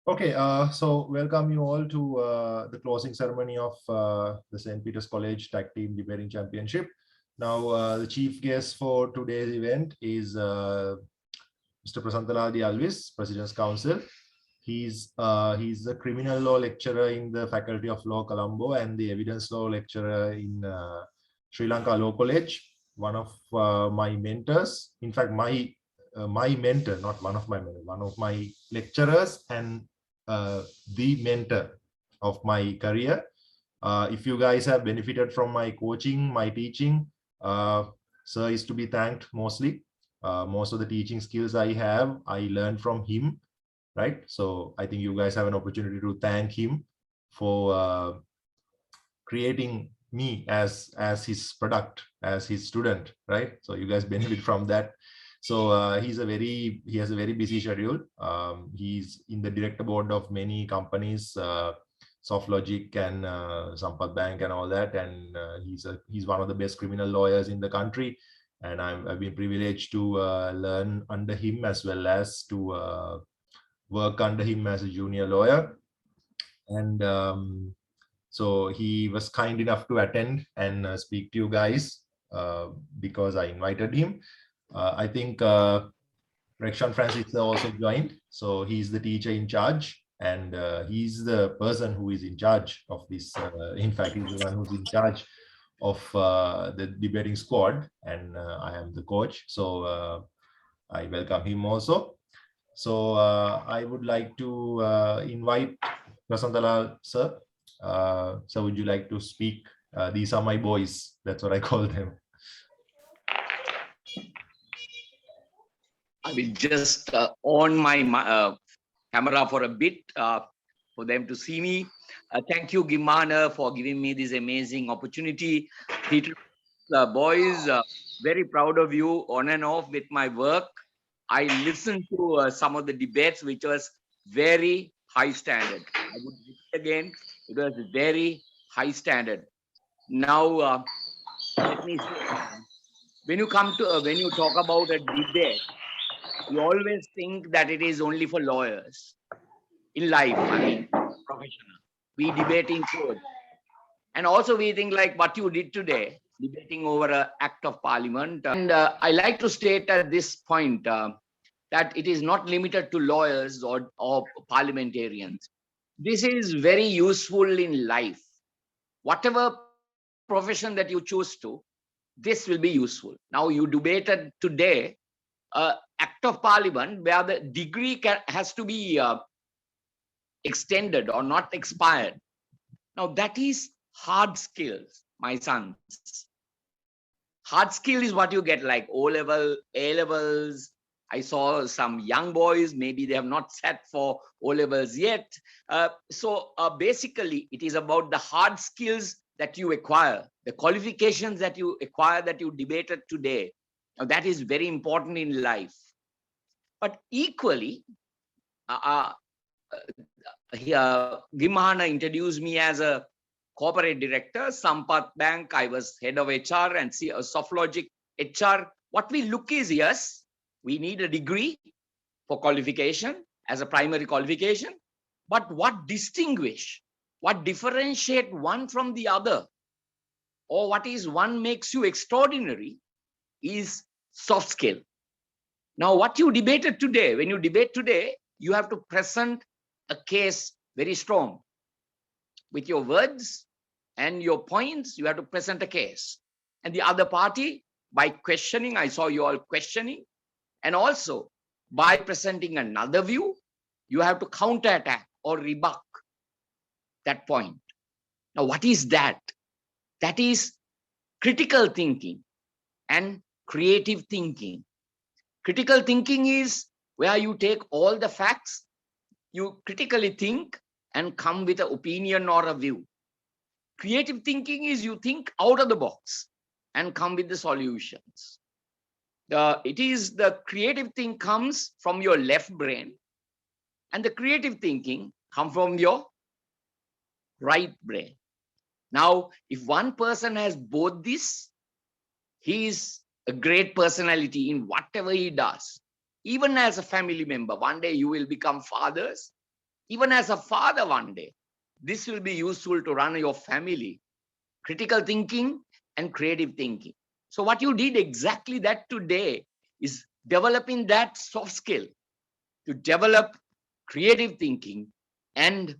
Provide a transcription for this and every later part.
Okay, so welcome you all to the closing ceremony of the St. Peter's College Tag Team Debating Championship. Now, the chief guest for today's event is Mr. Prasantha Lal De Alwis, President's Counsel. He's a criminal law lecturer in the Faculty of Law, Colombo, and the evidence law lecturer in Sri Lanka Law College. One of my mentors, in fact, my mentor, not one of my mentors, one of my lecturers and the mentor of my career. If you guys have benefited from my coaching, my teaching, sir is to be thanked mostly. Most of the teaching skills I have, I learned from him, right? So I think you guys have an opportunity to thank him for creating me as his product, as his student, right? So you guys benefit from that. So he has a very busy schedule. He's in the director board of many companies, SoftLogic and Sampath Bank and all that, and he's one of the best criminal lawyers in the country. And I've been privileged to learn under him as well as to work under him as a junior lawyer. And so he was kind enough to attend and speak to you guys because I invited him. I think Rekshan Francis also joined. So he's the teacher in charge, and he's the person who is in charge of this. In fact, he's the one who's in charge of the debating squad, and I am the coach. So I welcome him also. So I would like to invite Prasantha Lal, sir. So would you like to speak? These are my boys. That's what I call them. I will just on my camera for a bit for them to see me. Thank you, Gimana, for giving me this amazing opportunity. Peter, boys, very proud of you on and off with my work. I listened to some of the debates, which was very high standard. I would repeat again, it was very high standard. Now, let me say, when you talk about a debate, you always think that it is only for lawyers in life. I mean, professional. We debate in court. And also we think like what you did today, debating over an act of parliament. And I like to state at this point that it is not limited to lawyers or parliamentarians. This is very useful in life. Whatever profession that you choose to, this will be useful. Now you debated today act of parliament where the degree has to be extended or not expired. Now that is hard skills, my sons. Hard skill is what you get like O-level, A-levels. I saw some young boys, maybe they have not sat for O-levels yet. So basically it is about the hard skills that you acquire, the qualifications that you acquire that you debated today. Now that is very important in life. But equally, Gimana introduced me as a corporate director, Sampath Bank. I was head of HR and SoftLogic HR. What we look is, yes, we need a degree for qualification as a primary qualification. But what distinguish, what differentiate one from the other, or what is one makes you extraordinary is soft skill. Now, what you debated today, when you debate today, you have to present a case very strong. With your words and your points, you have to present a case. And the other party, by questioning, I saw you all questioning, and also by presenting another view, you have to counterattack or rebut that point. Now, what is that? That is critical thinking and creative thinking. Critical thinking is where you take all the facts, you critically think and come with an opinion or a view. Creative thinking is you think out of the box and come with the solutions. It is the creative thing comes from your left brain, and the creative thinking comes from your right brain. Now, if one person has both this, he is a great personality in whatever he does. Even as a family member, one day you will become fathers, Even as a father one day, this will be useful to run your family. Critical thinking and creative thinking. So what you did exactly that today is developing that soft skill to develop creative thinking and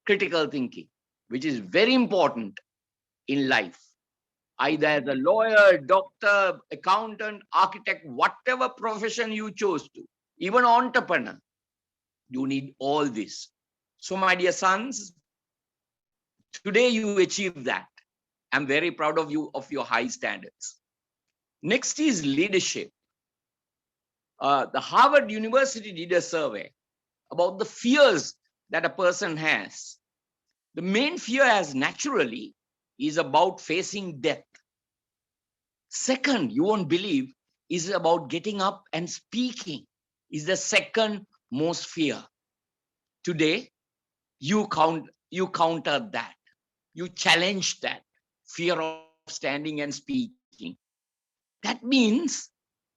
critical thinking, which is very important in life. Either as a lawyer, doctor, accountant, architect, whatever profession you chose to, even entrepreneur, you need all this. So my dear sons, today you achieved that. I'm very proud of you, of your high standards. Next is leadership. The Harvard University did a survey about the fears that a person has. The main fear, as naturally, is about facing death. Second, you won't believe, is about getting up and speaking, is the second most fear. Today, you counter that. You challenge that fear of standing and speaking. That means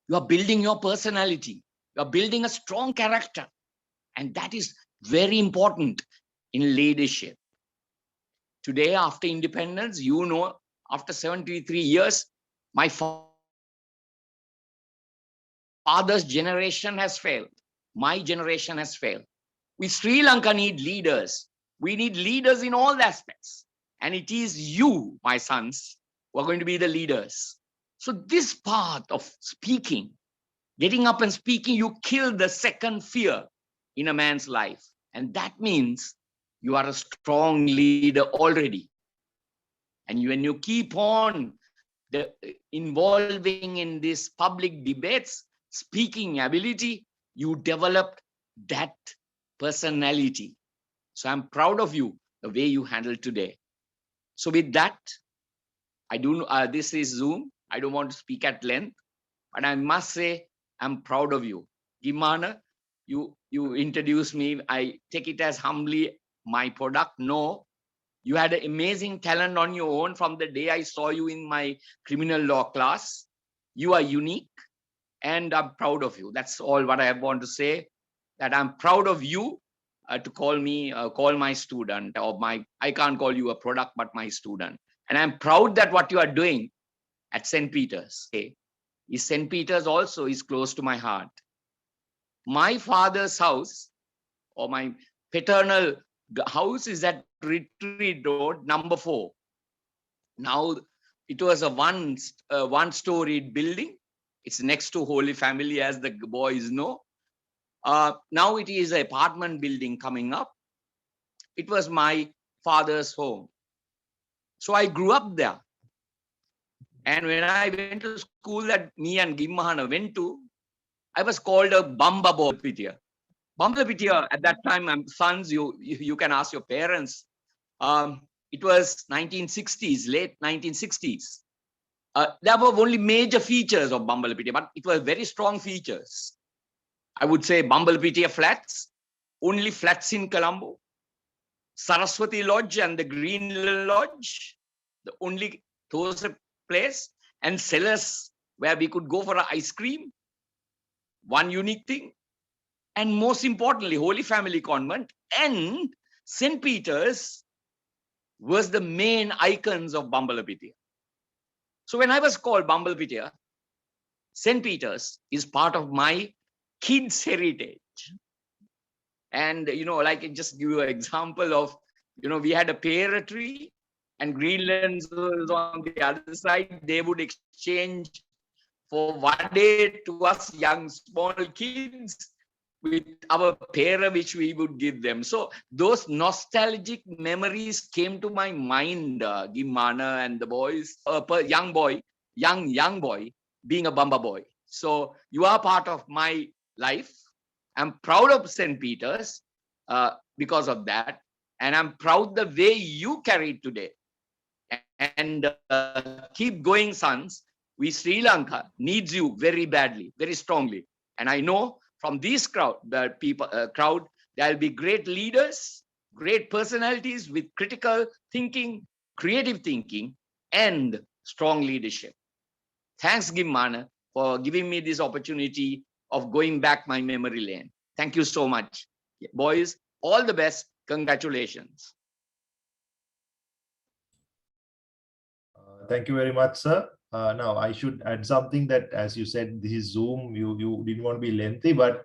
you are building your personality. You are building a strong character. And that is very important in leadership. Today, after independence, you know, after 73 years, my father's generation has failed. My generation has failed. We Sri Lanka need leaders. We need leaders in all aspects. And it is you, my sons, who are going to be the leaders. So this part of speaking, getting up and speaking, you kill the second fear in a man's life. And that means you are a strong leader already. And when you keep on involving in these public debates, speaking ability, you develop that personality. So I'm proud of you, the way you handled today. So with that, this is Zoom. I don't want to speak at length, but I must say, I'm proud of you. Gimana, you introduced me. I take it as humbly my product. No, you had an amazing talent on your own from the day I saw you in my criminal law class. You are unique, and I'm proud of you. That's all what I want to say, that I'm proud of you to call my student, or I can't call you a product, but my student. And I'm proud that what you are doing at St. Peter's. St. Peter's also is close to my heart. My father's house, or my paternal house, is at Retreat Road, number 4. Now, it was a one-storied building. It's next to Holy Family, as the boys know. Now it is an apartment building coming up. It was my father's home. So I grew up there. And when I went to school that me and Gimmahana went to, I was called a Bamba Bolpitia. Bamba Pitia, at that time, sons, you can ask your parents. It was 1960s, late 1960s. There were only major features of Bambalapitia, but it was very strong features. I would say Bambalapitia flats, only flats in Colombo, Saraswati Lodge and the Green Lodge, the only those place, and cellars where we could go for an ice cream. One unique thing. And most importantly, Holy Family Convent and St. Peter's was the main icons of Bambalapitia. So when I was called Bambalapitia, St. Peter's is part of my kids' heritage. And, like just give you an example of, we had a pear tree and Greenlands was on the other side. They would exchange for one day to us young, small kids with our pear, which we would give them. So those nostalgic memories came to my mind, Gimana and the boys, young boy, being a Bamba boy. So you are part of my life. I'm proud of St. Peter's because of that. And I'm proud the way you carried today. And keep going, sons. We Sri Lanka needs you very badly, very strongly. And I know from this crowd, there'll be great leaders, great personalities with critical thinking, creative thinking, and strong leadership. Thanks, Gimmana, for giving me this opportunity of going back my memory lane. Thank you so much. Boys, all the best. Congratulations. Thank you very much, sir. Now, I should add something that, as you said, this is Zoom. You didn't want to be lengthy, but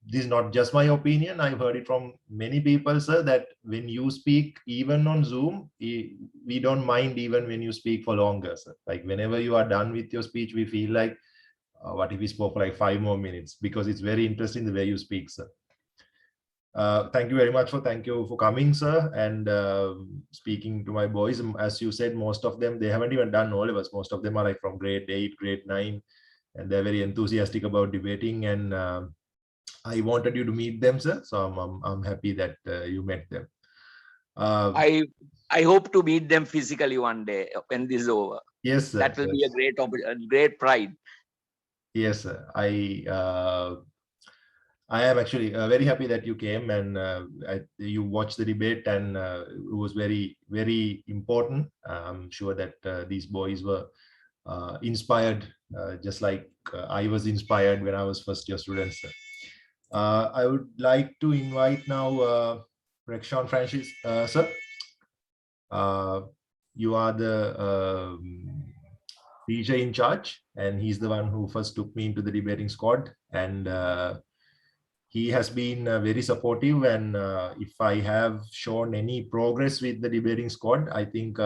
this is not just my opinion. I've heard it from many people, sir, that when you speak, even on Zoom, we don't mind even when you speak for longer, sir. Like whenever you are done with your speech, we feel like, what if we spoke for like 5 more minutes? Because it's very interesting the way you speak, sir. Thank you for coming, sir, and speaking to my boys. As you said, most of them, they haven't even done all of us. Most of them are like from grade 8, grade 9, and they're very enthusiastic about debating. And I wanted you to meet them, sir. So I'm happy that you met them. I hope to meet them physically one day when this is over. Yes, sir. That will be a great pride. Yes, sir. I am actually very happy that you came and you watched the debate, and it was very, very important. I'm sure that these boys were inspired, just like I was inspired when I was first year student, sir. I would like to invite now Rexon Francis, sir. You are the DJ in charge, and he's the one who first took me into the debating squad, and he has been very supportive. And if I have shown any progress with the debating squad, I think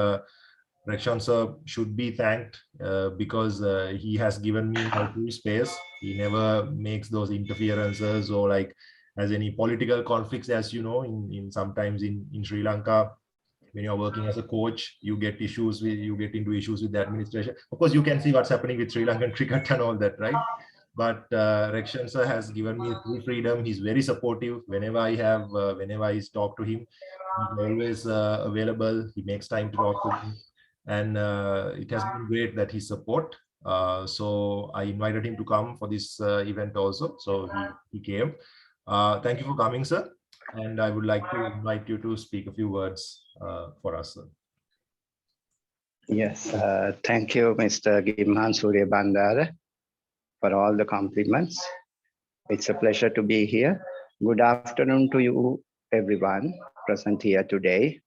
Rexon sir should be thanked because he has given me my full space. He never makes those interferences or like has any political conflicts. As you know, in sometimes in Sri Lanka, when you're working as a coach, you get into issues with the administration. Of course, you can see what's happening with Sri Lankan cricket and all that, right? But Rexon sir has given me full freedom. He's very supportive. Whenever I talk to him, he's always available. He makes time to talk to me, and it has been great that he support. So I invited him to come for this event also. So he came. Thank you for coming, sir. And I would like to invite you to speak a few words for us, sir. Yes, thank you, Mr. Gimhan Surya Bandara, for all the compliments. It's a pleasure to be here. Good afternoon to you, everyone present here today.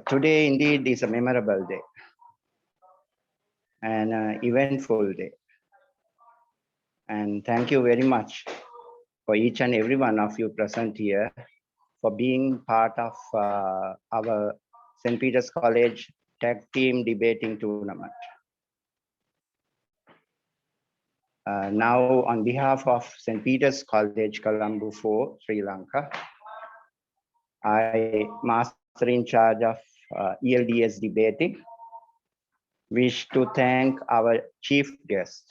Today, indeed, is a memorable day and an eventful day. And thank you very much for each and every one of you present here for being part of our St. Peter's College Tag Team Debating Tournament. Now, on behalf of St. Peter's College, Colombo 4, Sri Lanka, I, Master in charge of ELDS debating, wish to thank our chief guest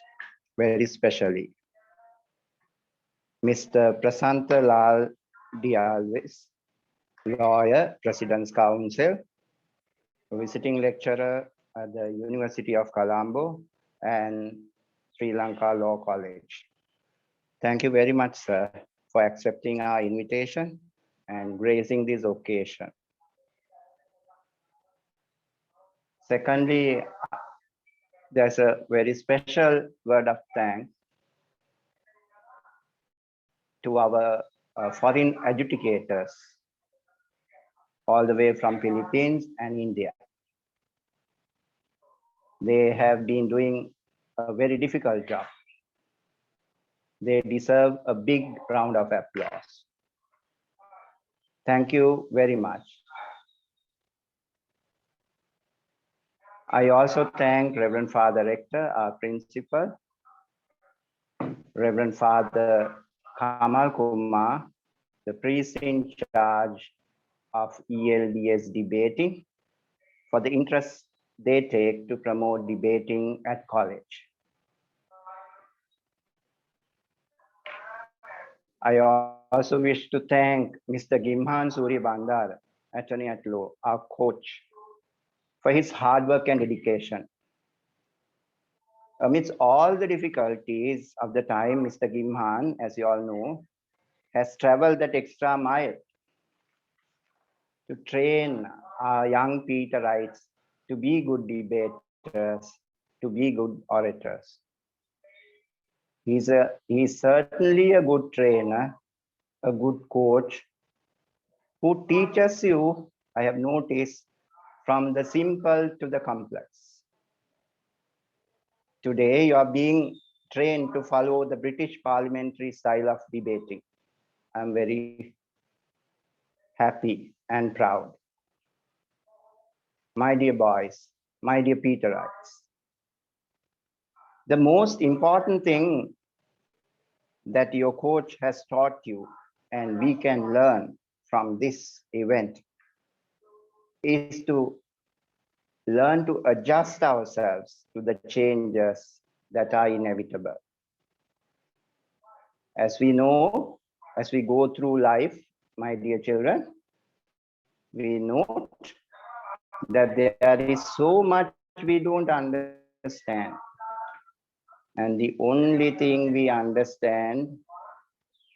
very specially, Mr. Prasantha Lal De Alwis, lawyer, President's Counsel, visiting lecturer at the University of Colombo and Sri Lanka Law College. Thank you very much, sir, for accepting our invitation and gracing this occasion. Secondly, there's a very special word of thanks to our foreign adjudicators all the way from Philippines and India. They have been doing a very difficult job. They deserve a big round of applause. Thank you very much. I also thank Reverend Father Rector, our principal, Reverend Father Kamal Kumar, the priest in charge of ELDS debating, for the interest they take to promote debating at college. I also wish to thank Mr. Gimhan Surya Bandara, attorney at law, our coach, for his hard work and dedication. Amidst all the difficulties of the time, Mr. Gimhan, as you all know, has traveled that extra mile to train our young Peterites to be good debaters, to be good orators. He's certainly a good trainer, a good coach who teaches you, I have noticed, from the simple to the complex. Today, you are being trained to follow the British parliamentary style of debating. I'm very happy and proud. My dear boys, my dear Peterites, the most important thing that your coach has taught you and we can learn from this event is to learn to adjust ourselves to the changes that are inevitable. As we know, as we go through life, my dear children, we note that there is so much we don't understand. And the only thing we understand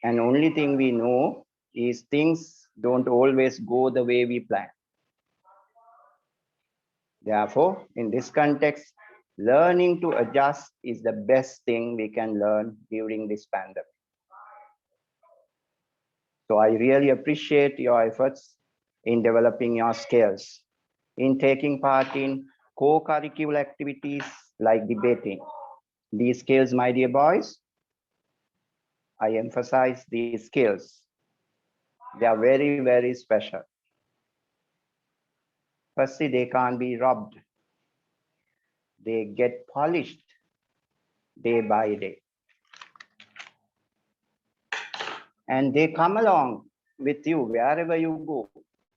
and only thing we know is things don't always go the way we plan. Therefore, in this context, learning to adjust is the best thing we can learn during this pandemic. So I really appreciate your efforts in developing your skills, in taking part in co-curricular activities like debating. These skills, my dear boys, I emphasize these skills. They are very, very special. Firstly, they can't be robbed. They get polished day by day. And they come along with you wherever you go,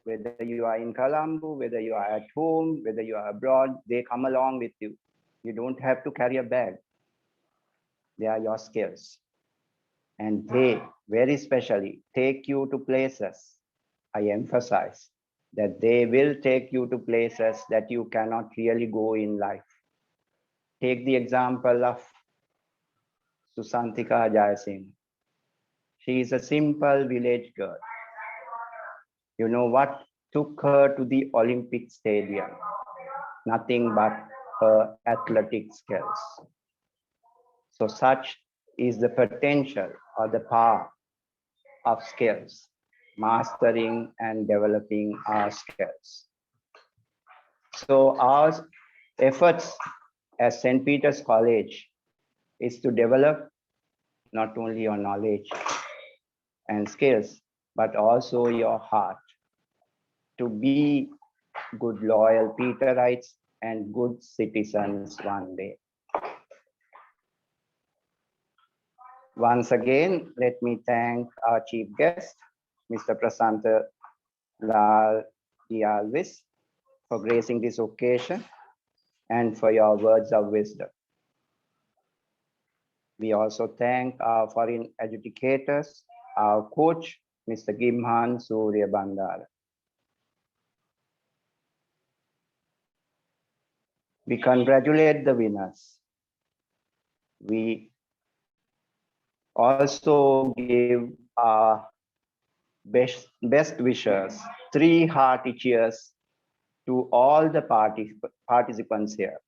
whether you are in Colombo, whether you are at home, whether you are abroad, they come along with you. You don't have to carry a bag. They are your skills. And they very specially take you to places. I emphasize that they will take you to places that you cannot really go in life. Take the example of Susantika Jayasinghe. She is a simple village girl. You know what took her to the Olympic Stadium? Nothing but her athletic skills. So such is the potential or the power of skills, mastering and developing our skills. So our efforts as St. Peter's College is to develop not only your knowledge and skills, but also your heart to be good, loyal Peterites and good citizens one day. Once again, let me thank our chief guest, Mr. Prasantha Lal De Alwis, for gracing this occasion and for your words of wisdom. We also thank our foreign educators, our coach, Mr. Gimhan Surya Bandara. We congratulate the winners. We also give our best wishes, 3 hearty cheers to all the participants here.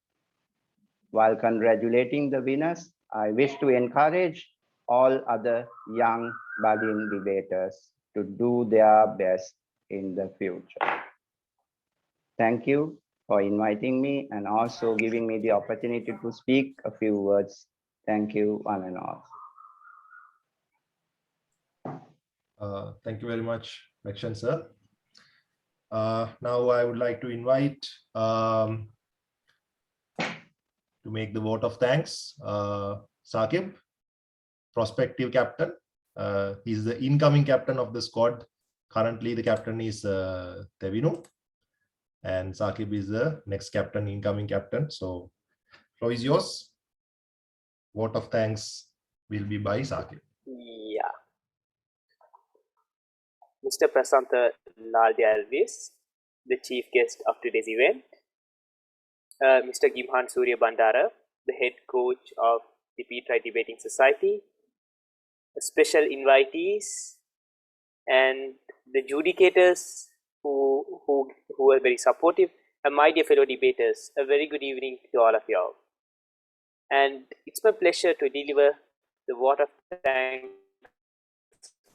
While congratulating the winners, I wish to encourage all other young budding debaters to do their best in the future. Thank you for inviting me and also giving me the opportunity to speak a few words. Thank you, one and all. Thank you very much, Lakshan sir. Now I would like to invite to make the vote of thanks, Saqib, prospective captain. He's the incoming captain of the squad. Currently, the captain is Tevinu, and Saqib is the next captain, incoming captain. So, floor is yours. Vote of thanks will be by Saqib. Yeah. Mr. Prasantha Lal De Alwis, the chief guest of today's event. Mr. Gimhan Surya Bandara, the head coach of the Peterite Debating Society, special invitees, and the judicators who are very supportive, and my dear fellow debaters, a very good evening to all of you all. And it's my pleasure to deliver the vote of thanks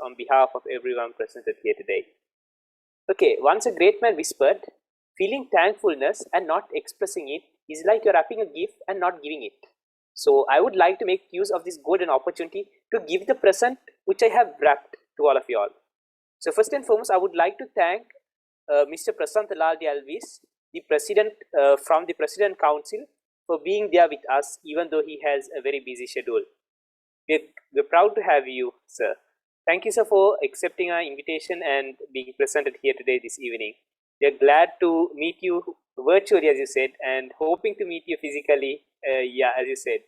on behalf of everyone presented here today. Okay, once a great man whispered, feeling thankfulness and not expressing it is like you're wrapping a gift and not giving it. So I would like to make use of this golden opportunity to give the present which I have wrapped to all of you all. So first and foremost, I would like to thank Mr. Prasantha Lal De Alwis, the president from the President Council, for being there with us, even though he has a very busy schedule. We're proud to have you, sir. Thank you, sir, for accepting our invitation and being presented here today this evening. We are glad to meet you virtually, as you said, and hoping to meet you physically, as you said.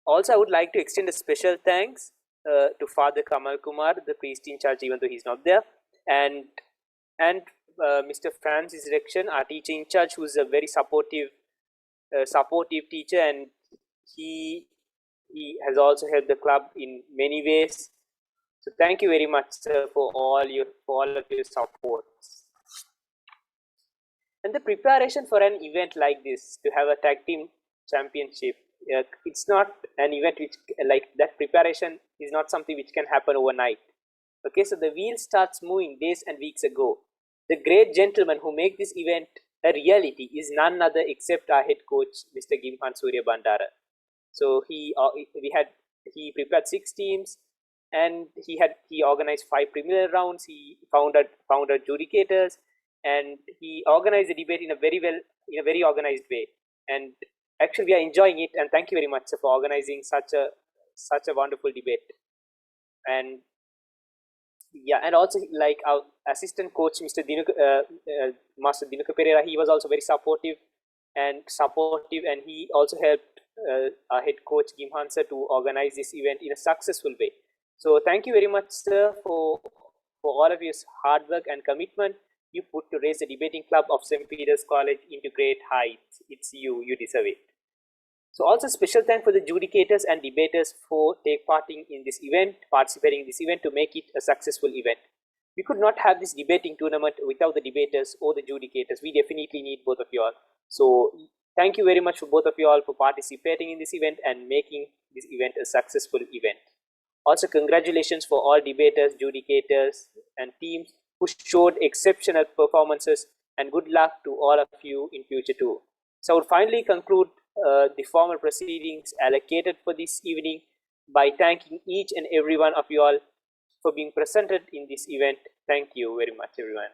Also, I would like to extend a special thanks to Father Kamal Kumar, the priest in charge, even though he's not there, and Mr. Francis Rection, our teacher in charge, who's a very supportive teacher, and he has also helped the club in many ways. So thank you very much, sir, for all of your support. And the preparation for an event like this, to have a tag team championship, it's not an event which, like, that preparation is not something which can happen overnight. Okay, so the wheel starts moving days and weeks ago. The great gentleman who make this event a reality is none other except our head coach, Mr. Gimhan Surya Bandara. So he prepared 6 teams, and he organized 5 preliminary rounds. He found adjudicators, and he organized the debate in a very organized way. And actually, we are enjoying it. And thank you very much, sir, for organizing such a wonderful debate. And yeah, and also, like, our assistant coach, Master Dinuka Pereira, he was also very supportive, and he also helped our head coach Gimhan sir to organize this event in a successful way. So thank you very much, sir, for all of your hard work and commitment you put to raise the debating club of St. Peter's College into great heights. It's you deserve it. So also special thanks for the judicators and debaters for participating in this event to make it a successful event. We could not have this debating tournament without the debaters or the judicators. We definitely need both of you all. So thank you very much for both of you all for participating in this event and making this event a successful event. Also, congratulations for all debaters, judicators, and teams who showed exceptional performances, and good luck to all of you in future too. So I would finally conclude the formal proceedings allocated for this evening by thanking each and every one of you all for being presented in this event. Thank you very much, everyone.